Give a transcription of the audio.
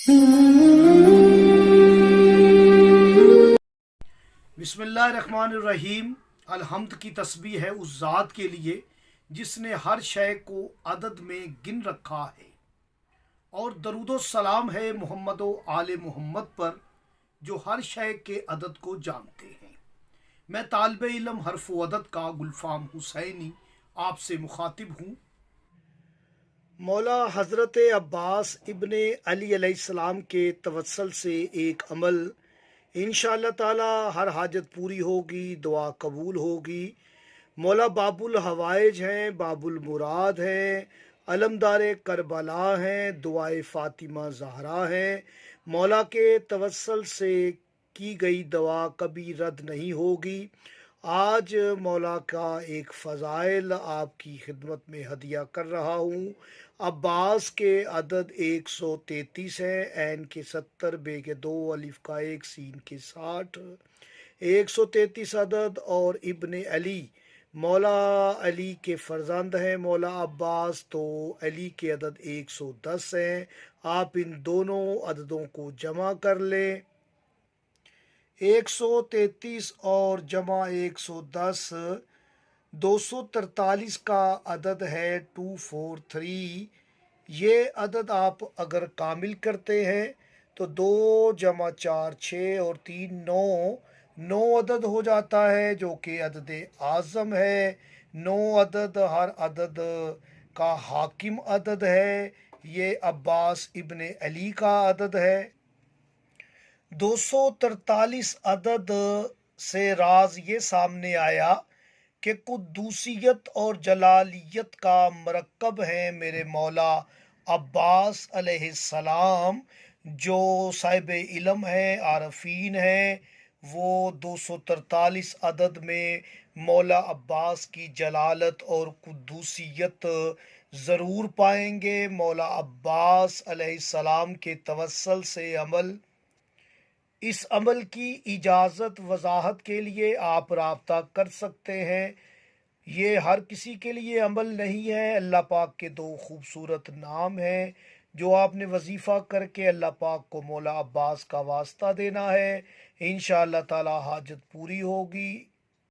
बिस्मिल्लाहिर्रहमानिर्रहीम। अलहम्द की तस्बीह है उस ज़ात के लिए जिसने हर शय को अदद में गिन रखा है, और दरूदो सलाम है मोहम्मद व आले मोहम्मद पर जो हर शय के अदद को जानते हैं। मैं तालिब इल्म हर्फ व अदद का गुलफाम हुसैनी आपसे मुखातिब हूँ। मौला हज़रत अब्बास इब्ने अली अलैहिस्सलाम के तवस्सल से एक अमल इंशाअल्लाह ताला हर हाजत पूरी होगी, दुआ कबूल होगी। मौला बाबुल हवाइज हैं, बाबुल मुराद हैं, अलमदार करबला हैं, दुआए फ़ातिमा ज़हरा हैं। मौला के तवस्सल से की गई दुआ कभी रद्द नहीं होगी। आज मौला का एक फ़ज़ाइल आपकी खिदमत में हदिया कर रहा हूँ। अब्बास के अदद 133 है, ऐन के 70, बे के 2, अलिफ का 1, सीन के 60, 133 अदद। और इब्ने अली मौला अली के फ़र्जंद हैं। मौला अब्बास तो अली के अदद 110 हैं। आप इन दोनों अददों को जमा कर लें। 133 और जमा 110 243 का अदद है 243। ये अदद आप अगर कामिल करते हैं तो 2 जमा 4 6 और 3 9 अदद हो जाता है, जो कि अदद आज़म है। 9 अदद हर अदद का हाकिम अदद है। ये अब्बास इब्ने अली का अदद है। 243 अदद से राज ये सामने आया कि कुद्दूसियत और जलालियत का मरकब है मेरे मौला अब्बास अलैहिस्सलाम, जो साहिब इल्म है, आरफीन है। वो 243 अदद में मौला अब्बास की जलालत और कुद्दूसियत ज़रूर पाएंगे। मौला अब्बास अलैहिस्सलाम के तवस्सल से इस अमल की इजाज़त वजाहत के लिए आप राब्ता कर सकते हैं। ये हर किसी के लिए अमल नहीं है। अल्लाह पाक के 2 खूबसूरत नाम हैं जो आपने वजीफ़ा करके अल्लाह पाक को मौला अब्बास का वास्ता देना है। इंशाअल्लाह ताला हाजत पूरी होगी।